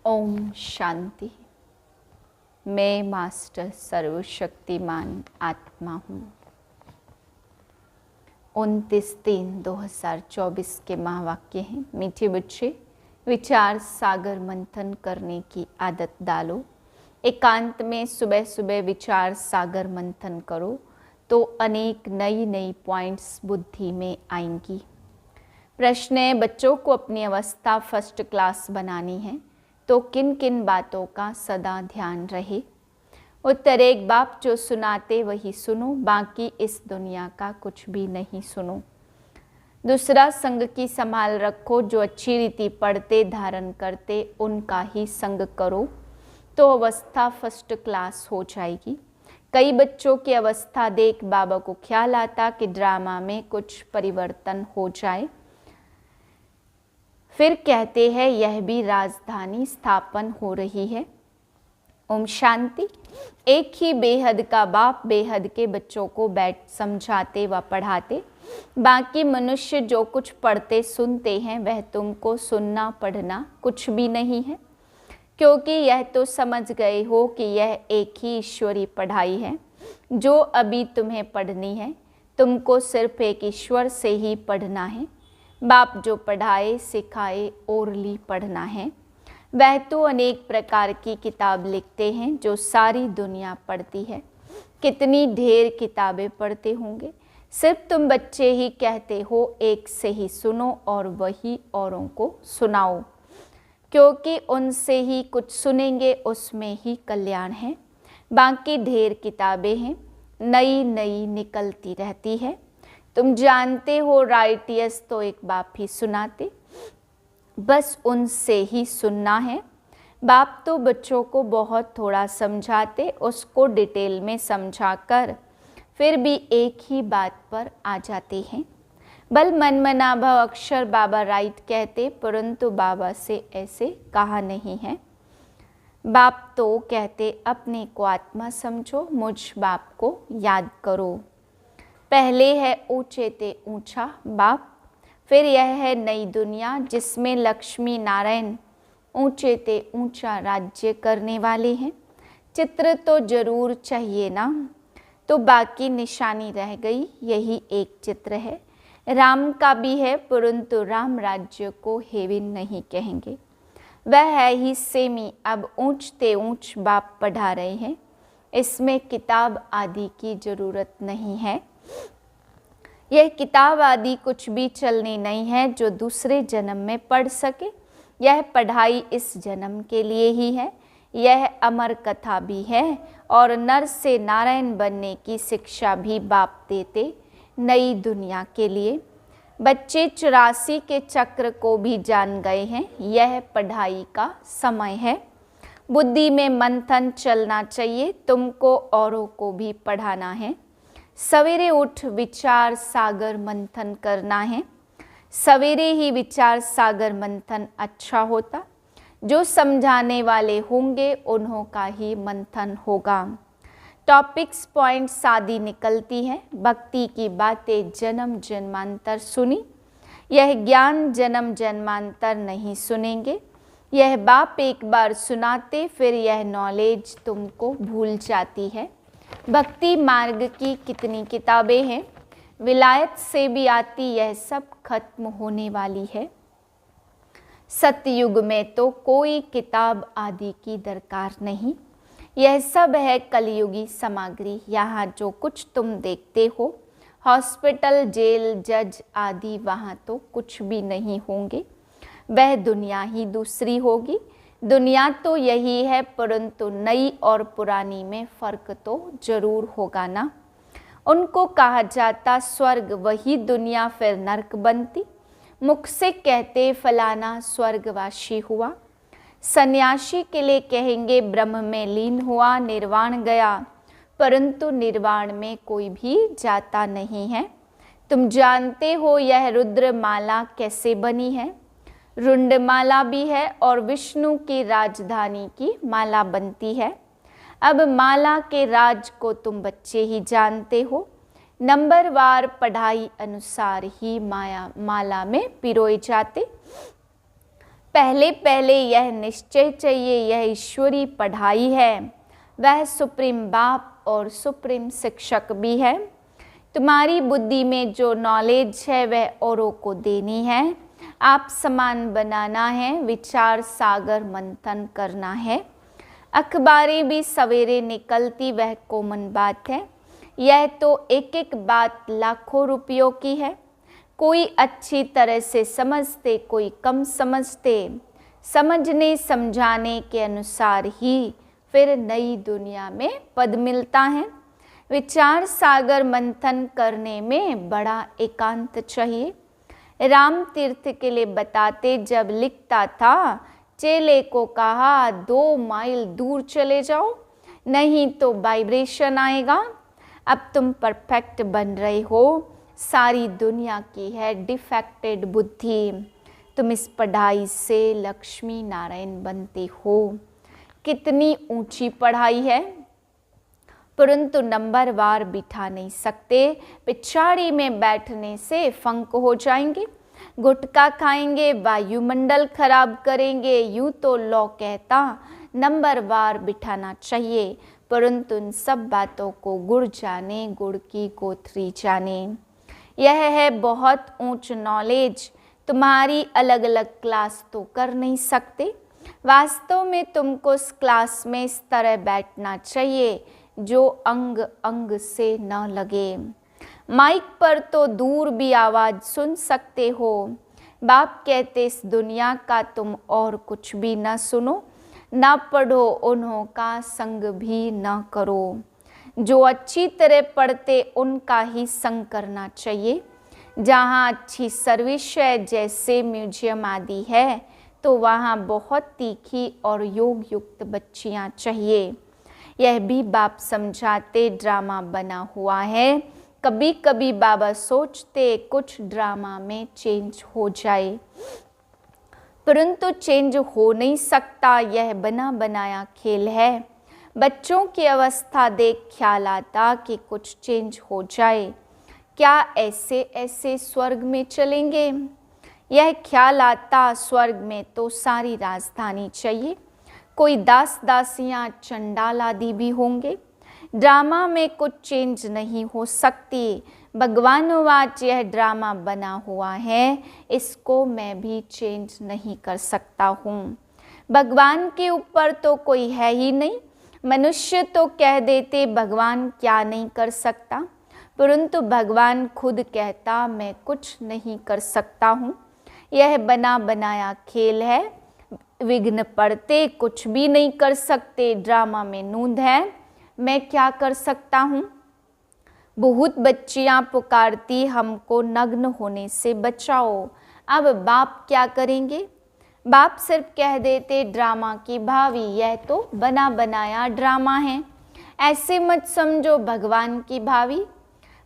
ओम शांति। मैं मास्टर सर्वशक्तिमान आत्मा हूँ। 29/3/2024 के महावाक्य हैं। मीठे बच्चे, विचार सागर मंथन करने की आदत डालो। एकांत में सुबह सुबह विचार सागर मंथन करो तो अनेक नई नई पॉइंट्स बुद्धि में आएंगी। प्रश्न है, बच्चों को अपनी अवस्था फर्स्ट क्लास बनानी है तो किन किन बातों का सदा ध्यान रहे। उत्तर, एक बाप जो सुनाते वही सुनो, बाकी इस दुनिया का कुछ भी नहीं सुनो। दूसरा, संग की संभाल रखो, जो अच्छी रीति पढ़ते धारण करते उनका ही संग करो तो अवस्था फर्स्ट क्लास हो जाएगी। कई बच्चों की अवस्था देख बाबा को ख्याल आता कि ड्रामा में कुछ परिवर्तन हो जाए। फिर कहते हैं यह भी राजधानी स्थापन हो रही है। ओम शांति। एक ही बेहद का बाप बेहद के बच्चों को बैठ समझाते व पढ़ाते, बाकी मनुष्य जो कुछ पढ़ते सुनते हैं वह तुमको सुनना पढ़ना कुछ भी नहीं है, क्योंकि यह तो समझ गए हो कि यह एक ही ईश्वरी पढ़ाई है जो अभी तुम्हें पढ़नी है। तुमको सिर्फ एक ईश्वर से ही पढ़ना है। बाप जो पढ़ाए सिखाए ओरली पढ़ना है। वह तो अनेक प्रकार की किताब लिखते हैं जो सारी दुनिया पढ़ती है। कितनी ढेर किताबें पढ़ते होंगे, सिर्फ तुम बच्चे ही कहते हो एक से ही सुनो और वही औरों को सुनाओ, क्योंकि उनसे ही कुछ सुनेंगे उसमें ही कल्याण है। बाकी ढेर किताबें हैं, नई नई निकलती रहती है। तुम जानते हो राइटियस तो एक बाप ही सुनाते, बस उनसे ही सुनना है। बाप तो बच्चों को बहुत थोड़ा समझाते, उसको डिटेल में समझाकर फिर भी एक ही बात पर आ जाते हैं। बल मन मना भव अक्षर बाबा राइट कहते, परंतु बाबा से ऐसे कहा नहीं है। बाप तो कहते अपने को आत्मा समझो, मुझ बाप को याद करो। पहले है ऊंचे ते ऊंचा बाप, फिर यह है नई दुनिया जिसमें लक्ष्मी नारायण ऊंचे ते ऊंचा राज्य करने वाले हैं। चित्र तो जरूर चाहिए ना, तो बाकी निशानी रह गई। यही एक चित्र है, राम का भी है, परंतु राम राज्य को हेवन नहीं कहेंगे, वह है ही सेमी। अब ऊंचते ऊंच बाप पढ़ा रहे हैं, इसमें किताब आदि की जरूरत नहीं है। यह किताब आदि कुछ भी चलनी नहीं है जो दूसरे जन्म में पढ़ सके। यह पढ़ाई इस जन्म के लिए ही है। यह अमर कथा भी है और नर से नारायण बनने की शिक्षा भी बाप देते नई दुनिया के लिए। बच्चे 84 के चक्र को भी जान गए हैं। यह पढ़ाई का समय है। बुद्धि में मंथन चलना चाहिए, तुमको औरों को भी पढ़ाना है। सवेरे उठ विचार सागर मंथन करना है। सवेरे ही विचार सागर मंथन अच्छा होता। जो समझाने वाले होंगे उन्हों का ही मंथन होगा। टॉपिक्स पॉइंट्स आदि निकलती है। भक्ति की बातें जन्म जन्मांतर सुनी, यह ज्ञान जन्म जन्मांतर नहीं सुनेंगे। यह बाप एक बार सुनाते, फिर यह नॉलेज तुमको भूल जाती है। भक्ति मार्ग की कितनी किताबें हैं, विलायत से भी आती, यह सब खत्म होने वाली है। सतयुग में तो कोई किताब आदि की दरकार नहीं, यह सब है कलयुगी सामग्री। यहाँ जो कुछ तुम देखते हो, हॉस्पिटल जेल जज आदि, वहाँ तो कुछ भी नहीं होंगे, वह दुनिया ही दूसरी होगी। दुनिया तो यही है, परंतु नई और पुरानी में फर्क तो जरूर होगा ना। उनको कहा जाता स्वर्ग, वही दुनिया फिर नरक बनती। मुख से कहते फलाना स्वर्गवासी हुआ, सन्यासी के लिए कहेंगे ब्रह्म में लीन हुआ, निर्वाण गया, परंतु निर्वाण में कोई भी जाता नहीं है। तुम जानते हो यह रुद्र माला कैसे बनी है। रुंड माला भी है और विष्णु की राजधानी की माला बनती है। अब माला के राज को तुम बच्चे ही जानते हो। नंबरवार पढ़ाई अनुसार ही माला में पिरोए जाते। पहले पहले यह निश्चय चाहिए, यह ईश्वरी पढ़ाई है, वह सुप्रीम बाप और सुप्रीम शिक्षक भी है। तुम्हारी बुद्धि में जो नॉलेज है वह औरों को देनी है, आप समान बनाना है, विचार सागर मंथन करना है। अखबारें भी सवेरे निकलती, वह कॉमन बात है। यह तो एक एक बात लाखों रुपयों की है। कोई अच्छी तरह से समझते, कोई कम समझते। समझने समझाने के अनुसार ही फिर नई दुनिया में पद मिलता है। विचार सागर मंथन करने में बड़ा एकांत चाहिए। राम तीर्थ के लिए बताते, जब लिखता था चेले को कहा 2 माइल दूर चले जाओ, नहीं तो वाइब्रेशन आएगा। अब तुम परफेक्ट बन रहे हो, सारी दुनिया की है डिफेक्टेड बुद्धि। तुम इस पढ़ाई से लक्ष्मी नारायण बनते हो। कितनी ऊंची पढ़ाई है, परंतु नंबर वार बिठा नहीं सकते। पिछाड़ी में बैठने से फंक हो जाएंगे, गुटखा खाएंगे, वायुमंडल खराब करेंगे। यूं तो लॉ कहता नंबर वार बिठाना चाहिए, परंतु इन सब बातों को गुड़ जाने, गुड़ की गोथरी जाने। यह है बहुत ऊंच नॉलेज। तुम्हारी अलग अलग क्लास तो कर नहीं सकते। वास्तव में तुमको इस क्लास में इस तरह बैठना चाहिए जो अंग अंग से न लगे। माइक पर तो दूर भी आवाज़ सुन सकते हो। बाप कहते इस दुनिया का तुम और कुछ भी न सुनो, न पढ़ो, उन्हों का संग भी न करो। जो अच्छी तरह पढ़ते उनका ही संग करना चाहिए। जहाँ अच्छी सर्विस है, जैसे म्यूजियम आदि है, तो वहाँ बहुत तीखी और योग युक्त बच्चियाँ चाहिए। यह भी बाप समझाते ड्रामा बना हुआ है। कभी कभी बाबा सोचते कुछ ड्रामा में चेंज हो जाए, परंतु चेंज हो नहीं सकता, यह बना बनाया खेल है। बच्चों की अवस्था देख ख्याल आता कि कुछ चेंज हो जाए, क्या ऐसे ऐसे स्वर्ग में चलेंगे। यह ख्याल आता स्वर्ग में तो सारी राजधानी चाहिए, कोई दास दासियाँ चंडाल आदि भी होंगे। ड्रामा में कुछ चेंज नहीं हो सकती। भगवान वाच यह ड्रामा बना हुआ है, इसको मैं भी चेंज नहीं कर सकता हूँ। भगवान के ऊपर तो कोई है ही नहीं। मनुष्य तो कह देते भगवान क्या नहीं कर सकता, परंतु भगवान खुद कहता मैं कुछ नहीं कर सकता हूँ। यह बना बनाया खेल है। विघ्न पड़ते कुछ भी नहीं कर सकते। ड्रामा में नूंद है, मैं क्या कर सकता हूँ। बहुत बच्चियाँ पुकारती हमको नग्न होने से बचाओ। अब बाप क्या करेंगे। बाप सिर्फ कह देते ड्रामा की भावी, यह तो बना बनाया ड्रामा है। ऐसे मत समझो भगवान की भावी।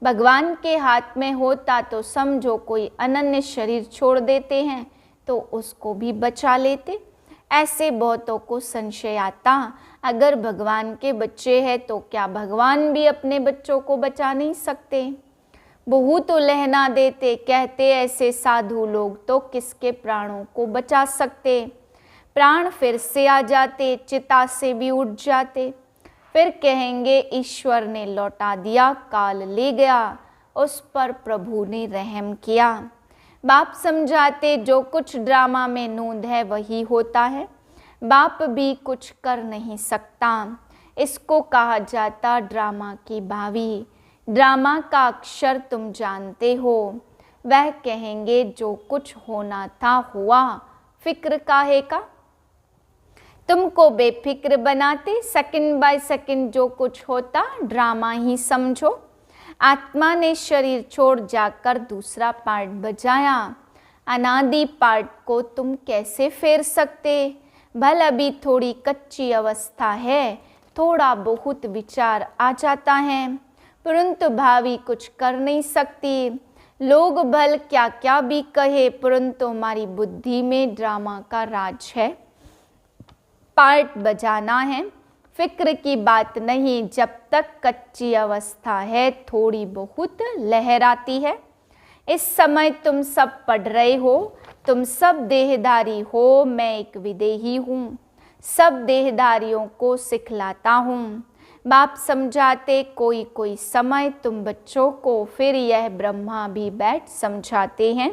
भगवान के हाथ में होता तो समझो कोई अनन्य शरीर छोड़ देते हैं तो उसको भी बचा लेते। ऐसे बहुतों को संशय आता, अगर भगवान के बच्चे हैं तो क्या भगवान भी अपने बच्चों को बचा नहीं सकते। बहुत उलहना देते, कहते ऐसे साधु लोग तो किसके प्राणों को बचा सकते। प्राण फिर से आ जाते, चिता से भी उठ जाते। फिर कहेंगे ईश्वर ने लौटा दिया, काल ले गया, उस पर प्रभु ने रहम किया। बाप समझाते जो कुछ ड्रामा में नूंद है वही होता है। बाप भी कुछ कर नहीं सकता। इसको कहा जाता ड्रामा की भावी। ड्रामा का अक्षर तुम जानते हो। वह कहेंगे जो कुछ होना था हुआ, फिक्र काहे का। तुमको बेफिक्र बनाते, सेकंड बाय सेकंड जो कुछ होता ड्रामा ही समझो। आत्मा ने शरीर छोड़ जाकर दूसरा पार्ट बजाया। अनादि पार्ट को तुम कैसे फेर सकते। भल अभी थोड़ी कच्ची अवस्था है, थोड़ा बहुत विचार आ जाता है, परंतु भावी कुछ कर नहीं सकती। लोग भल क्या क्या भी कहे, परंतु हमारी बुद्धि में ड्रामा का राज है। पार्ट बजाना है, फिक्र की बात नहीं। जब तक कच्ची अवस्था है थोड़ी बहुत लहर आती है। इस समय तुम सब पढ़ रहे हो, तुम सब देहधारी हो, मैं एक विदेही हूँ, सब देहधारियों को सिखलाता हूँ। बाप समझाते कोई कोई समय तुम बच्चों को, फिर यह ब्रह्मा भी बैठ समझाते हैं।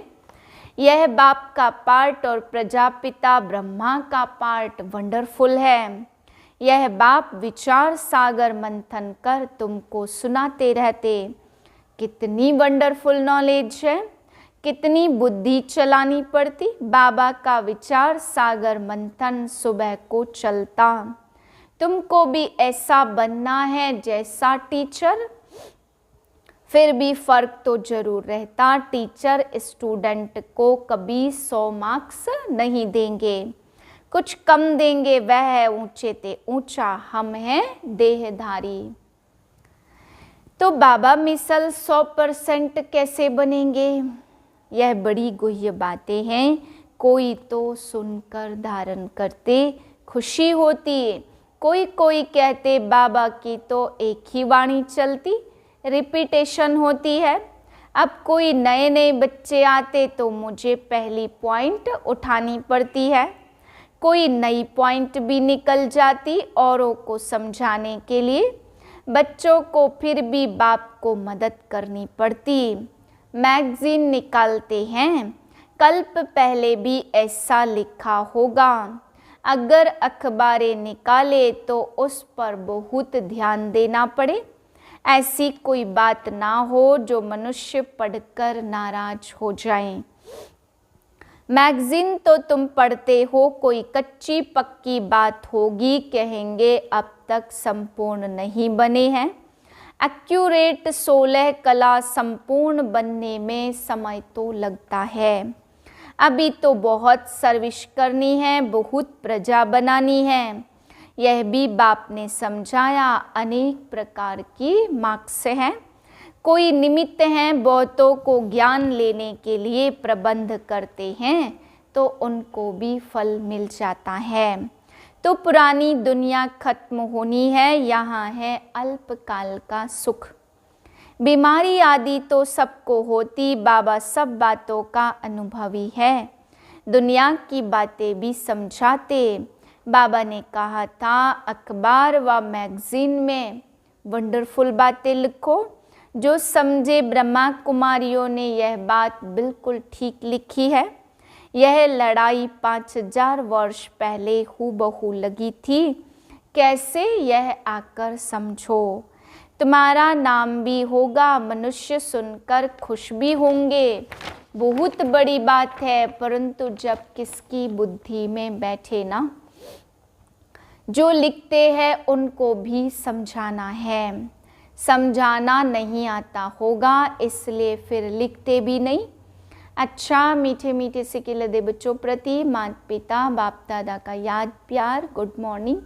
यह बाप का पार्ट और प्रजापिता ब्रह्मा का पार्ट वंडरफुल है। यह बाप विचार सागर मंथन कर तुमको सुनाते रहते। कितनी वंडरफुल नॉलेज है, कितनी बुद्धि चलानी पड़ती। बाबा का विचार सागर मंथन सुबह को चलता। तुमको भी ऐसा बनना है जैसा टीचर, फिर भी फर्क तो जरूर रहता। टीचर स्टूडेंट को कभी 100 मार्क्स नहीं देंगे, कुछ कम देंगे। वह है ऊंचे ते ऊंचा, हम हैं देहधारी। तो बाबा मिसल 100% कैसे बनेंगे? यह बड़ी गुह्य बातें हैं। कोई तो सुनकर धारण करते खुशी होती है। कोई कोई कहते बाबा की तो एक ही वाणी चलती, रिपीटेशन होती है। अब कोई नए नए बच्चे आते तो मुझे पहली पॉइंट उठानी पड़ती है। कोई नई पॉइंट भी निकल जाती औरों को समझाने के लिए। बच्चों को फिर भी बाप को मदद करनी पड़ती। मैगजीन निकालते हैं, कल्प पहले भी ऐसा लिखा होगा। अगर अखबारें निकाले तो उस पर बहुत ध्यान देना पड़े। ऐसी कोई बात ना हो जो मनुष्य पढ़कर नाराज हो जाएं। मैगजीन तो तुम पढ़ते हो, कोई कच्ची पक्की बात होगी, कहेंगे अब तक संपूर्ण नहीं बने हैं। एक्यूरेट 16 कला संपूर्ण बनने में समय तो लगता है। अभी तो बहुत सर्विस करनी है, बहुत प्रजा बनानी है। यह भी बाप ने समझाया। अनेक प्रकार की मार्क्स हैं। कोई निमित्त हैं, बहुतों को ज्ञान लेने के लिए प्रबंध करते हैं तो उनको भी फल मिल जाता है। तो पुरानी दुनिया खत्म होनी है, यहाँ है अल्पकाल का सुख। बीमारी आदि तो सबको होती, बाबा सब बातों का अनुभवी है। दुनिया की बातें भी समझाते। बाबा ने कहा था अखबार व मैगजीन में वंडरफुल बातें लिखो। जो समझे ब्रह्मा कुमारियों ने यह बात बिल्कुल ठीक लिखी है। यह लड़ाई 5000 वर्ष पहले हूबहू लगी थी। कैसे यह आकर समझो। तुम्हारा नाम भी होगा, मनुष्य सुनकर खुश भी होंगे। बहुत बड़ी बात है, परंतु जब किसकी बुद्धि में बैठे ना, जो लिखते हैं उनको भी समझाना है। समझाना नहीं आता होगा, इसलिए फिर लिखते भी नहीं। अच्छा, मीठे मीठे से लदे बच्चों प्रति माता पिता बाप दादा का याद प्यार, गुड मॉर्निंग।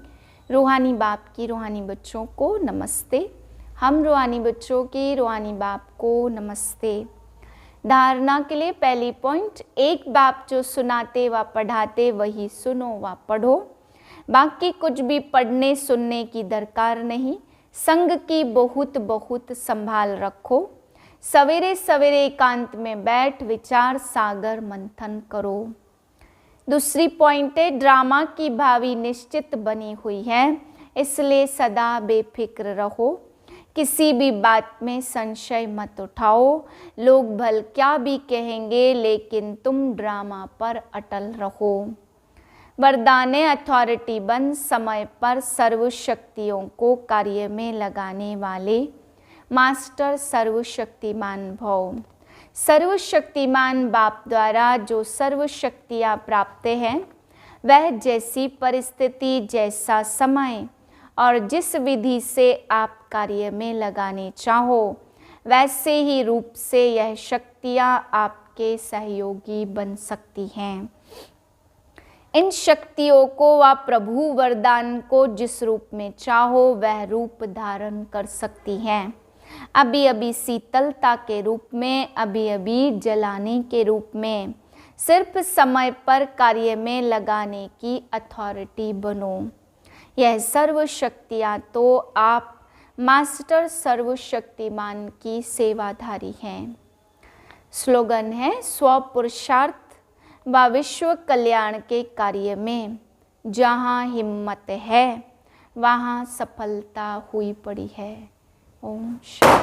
रूहानी बाप की रूहानी बच्चों को नमस्ते। हम रूहानी बच्चों की रूहानी बाप को नमस्ते। धारणा के लिए पहली पॉइंट, एक बाप जो सुनाते व पढ़ाते वही सुनो व पढ़ो। बाकी कुछ भी पढ़ने सुनने की दरकार नहीं। संग की बहुत बहुत संभाल रखो। सवेरे सवेरे एकांत में बैठ विचार सागर मंथन करो। दूसरी पॉइंट है, ड्रामा की भावी निश्चित बनी हुई है, इसलिए सदा बेफिक्र रहो। किसी भी बात में संशय मत उठाओ। लोग भल क्या भी कहेंगे, लेकिन तुम ड्रामा पर अटल रहो। वरदाने अथॉरिटी बन समय पर सर्वशक्तियों को कार्य में लगाने वाले मास्टर सर्वशक्तिमान भव। सर्वशक्तिमान बाप द्वारा जो सर्वशक्तियाँ प्राप्त हैं, वह जैसी परिस्थिति, जैसा समय और जिस विधि से आप कार्य में लगाने चाहो, वैसे ही रूप से यह शक्तियाँ आपके सहयोगी बन सकती हैं। इन शक्तियों को व प्रभु वरदान को जिस रूप में चाहो वह रूप धारण कर सकती हैं। अभी अभी शीतलता के रूप में, अभी अभी जलाने के रूप में। सिर्फ समय पर कार्य में लगाने की अथॉरिटी बनो। यह सर्वशक्तियाँ तो आप मास्टर सर्वशक्तिमान की सेवाधारी हैं। स्लोगन है स्वपुरुषार्थ व विश्व कल्याण के कार्य में जहाँ हिम्मत है वहाँ सफलता हुई पड़ी है। ओम शांति।